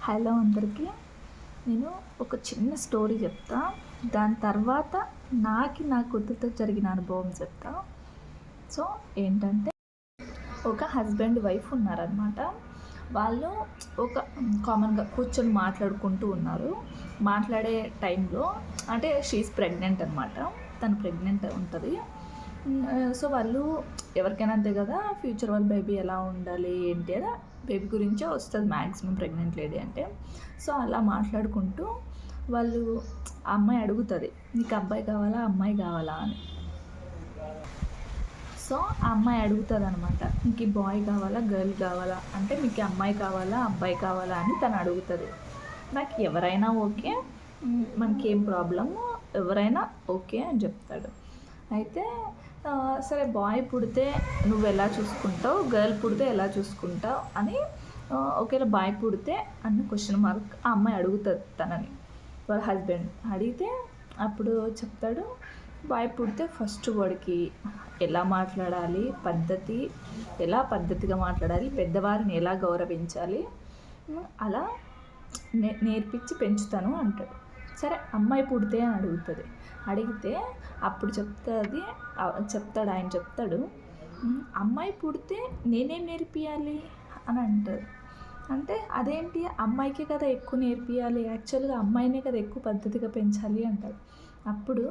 Hello అందరికీ. నేను ఒక చిన్న స్టోరీ చెప్తా. దాని తర్వాత నా కూతురుతో జరిగిన అనుభవం చెప్తా. సో ఏంటంటే, ఒక హస్బెండ్ వైఫ్ ఉన్నారనమాట. వాళ్ళు ఒక కామన్గా కూర్చొని మాట్లాడుకుంటూ ఉన్నారు. మాట్లాడే టైంలో అంటే షీఈస్ ప్రెగ్నెంట్ అనమాట. తను ప్రెగ్నెంట్ ఉంటుంది. సో వాళ్ళు ఎవరికైనా అంతే కదా, ఫ్యూచర్ వాళ్ళ బేబీ ఎలా ఉండాలి ఏంటి అని బేబీ గురించే వస్తుంది మ్యాక్సిమం ప్రెగ్నెంట్ లేడీ అంటే. సో అలా మాట్లాడుకుంటూ వాళ్ళు ఆ అమ్మాయి అడుగుతుంది, నీకు అబ్బాయి కావాలా అమ్మాయి కావాలా అని. సో ఆ అమ్మాయి అడుగుతుంది అనమాట, మీకు బాయ్ కావాలా గర్ల్ కావాలా అంటే, మీకు అమ్మాయి కావాలా అబ్బాయి కావాలా అని తను అడుగుతుంది. నాకు ఎవరైనా ఓకే, మనకేం ప్రాబ్లము, ఎవరైనా ఓకే అని చెప్తాడు. అయితే సరే బాయ్ పుడితే నువ్వు ఎలా చూసుకుంటావు, గర్ల్ పుడితే ఎలా చూసుకుంటావు అని, ఒకవేళ బాయ్ పుడితే అన్న క్వశ్చన్ మార్క్ ఆ అమ్మాయి అడుగుతుంది తనని. వాళ్ళ హస్బెండ్ అడిగితే అప్పుడు చెప్తాడు, బాయ్ పుడితే ఫస్ట్ వాడికి ఎలా మాట్లాడాలి, ఎలా పద్ధతిగా మాట్లాడాలి, పెద్దవారిని ఎలా గౌరవించాలి అలా నేర్పించి పెంచుతాను అంటాడు. సరే అమ్మాయి పుడితే అని అడిగితే అప్పుడు ఆయన చెప్తాడు, అమ్మాయి పుడితే నేనేం నేర్పియాలి అని అంటారు. అంటే అదేంటి, అమ్మాయికే కదా ఎక్కువ నేర్పియాలి, యాక్చువల్గా అమ్మాయినే కదా ఎక్కువ పద్ధతిగా పెంచాలి అంటారు. అప్పుడు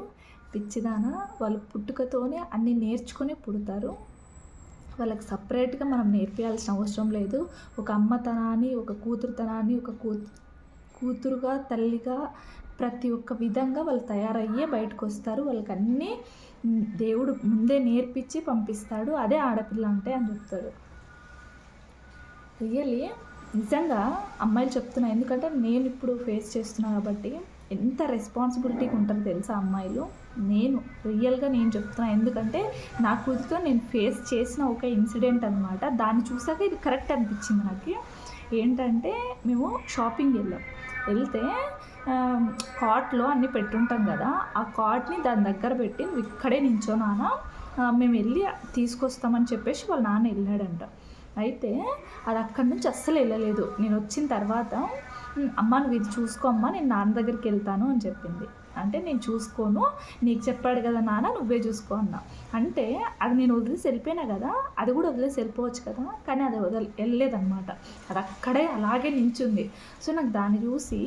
పిచ్చిదానా, వాళ్ళు పుట్టుకతోనే అన్నీ నేర్చుకొని పుడతారు. వాళ్ళకి సపరేట్గా మనం నేర్పియాల్సిన అవసరం లేదు. ఒక అమ్మతనాన్ని, ఒక కూతురుతనాన్ని, ఒక కూతురుగా తల్లిగా ప్రతి ఒక్క విధంగా వాళ్ళు తయారయ్యే బయటకు వస్తారు. వాళ్ళకి అన్నీ దేవుడు ముందే నేర్పించి పంపిస్తాడు. అదే ఆడపిల్ల అంటే అని చెప్తాడు. రియల్లీ నిజంగా అమ్మాయిలు చెప్తున్నా, ఎందుకంటే నేను ఇప్పుడు ఫేస్ చేస్తున్నా కాబట్టి ఎంత రెస్పాన్సిబిలిటీగా ఉంటారో తెలుసా అమ్మాయిలు. రియల్గా నేను చెప్తున్నా, ఎందుకంటే నా కూతురుతో నేను ఫేస్ చేసిన ఒక ఇన్సిడెంట్ అనమాట. దాన్ని చూసాక ఇది కరెక్ట్ అనిపించింది నాకు. ఏంటంటే, మేము షాపింగ్ వెళ్తే కార్ట్లో అన్నీ పెట్టుంటాం కదా, ఆ కార్ట్ని దాని దగ్గర పెట్టి నువ్వు ఇక్కడే నించోనానా, మేము వెళ్ళి తీసుకొస్తామని చెప్పేసి వాళ్ళ నాన్న వెళ్ళాడంట. అయితే అది అక్కడి నుంచి అస్సలు వెళ్ళలేదు. నేను వచ్చిన తర్వాత, అమ్మ నువ్వు ఇది చూసుకో అమ్మ, నేను నాన్న దగ్గరికి వెళ్తాను అని చెప్పింది. అంటే నేను చూసుకోను, నీకు చెప్పాడు కదా నాన్న, నువ్వే చూసుకో అన్నా. అంటే అది నేను వదిలేసి వెళ్ళిపోయినా కదా, అది కూడా వదిలేసి వెళ్ళిపోవచ్చు కదా, కానీ అది వెళ్ళలేదన్నమాట. అది అక్కడే అలాగే నించుంది. సో నాకు దాన్ని చూసి,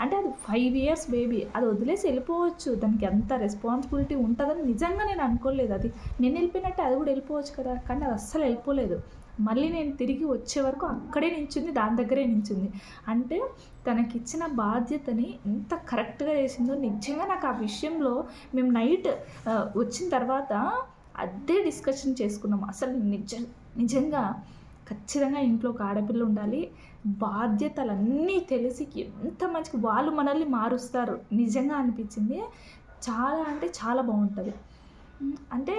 అంటే అది 5 years బేబీ, అది వదిలేసి వెళ్ళిపోవచ్చు, దానికి ఎంత రెస్పాన్సిబిలిటీ ఉంటుందని నిజంగా నేను అనుకోలేదు. అది నేను వెళ్ళిపోయినట్టే అది కూడా వెళ్ళిపోవచ్చు కదా, కానీ అది అస్సలు వెళ్ళిపోలేదు. మళ్ళీ నేను తిరిగి వచ్చే వరకు అక్కడే నించుంది, దాని దగ్గరే నించుంది. అంటే తనకిచ్చిన బాధ్యతని ఎంత కరెక్ట్గా చేసిందో. నిజంగా నాకు ఆ విషయంలో మేము నైట్ వచ్చిన తర్వాత అదే డిస్కషన్ చేసుకున్నాం. అసలు నిజంగా ఖచ్చితంగా ఇంట్లో ఒక ఆడపిల్ల ఉండాలి, బాధ్యతలన్నీ తెలిసి ఎంత మంచిగా వాళ్ళు మనల్ని మారుస్తారు నిజంగా అనిపించింది. చాలా అంటే చాలా బాగుంటుంది. అంటే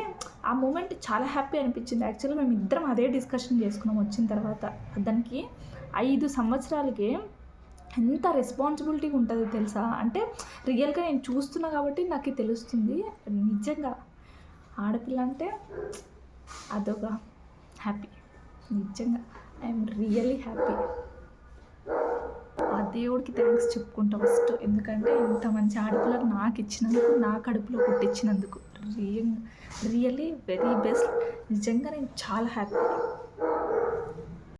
ఆ మూమెంట్ చాలా హ్యాపీ అనిపించింది. యాక్చువల్గా మేము ఇద్దరం అదే డిస్కషన్ చేసుకున్నాం వచ్చిన తర్వాత. దానికి 5 సంవత్సరాలకే ఎంత రెస్పాన్సిబిలిటీగా ఉంటుందో తెలుసా. అంటే రియల్గా నేను చూస్తున్నా కాబట్టి నాకు తెలుస్తుంది. నిజంగా ఆడపిల్ల అంటే అదొక హ్యాపీ. నిజంగా ఐఎమ్ రియల్లీ హ్యాపీ. ఆ దేవుడికి థ్యాంక్స్ చెప్పుకుంటా ఫస్ట్. ఎందుకంటే ఇంత మంచి ఆడపిల్లకు నాకు ఇచ్చినందుకు, నా కడుపులో పుట్టించినందుకు రియల్లీ వెరీ బెస్ట్. నిజంగా నేను చాలా హ్యాపీ.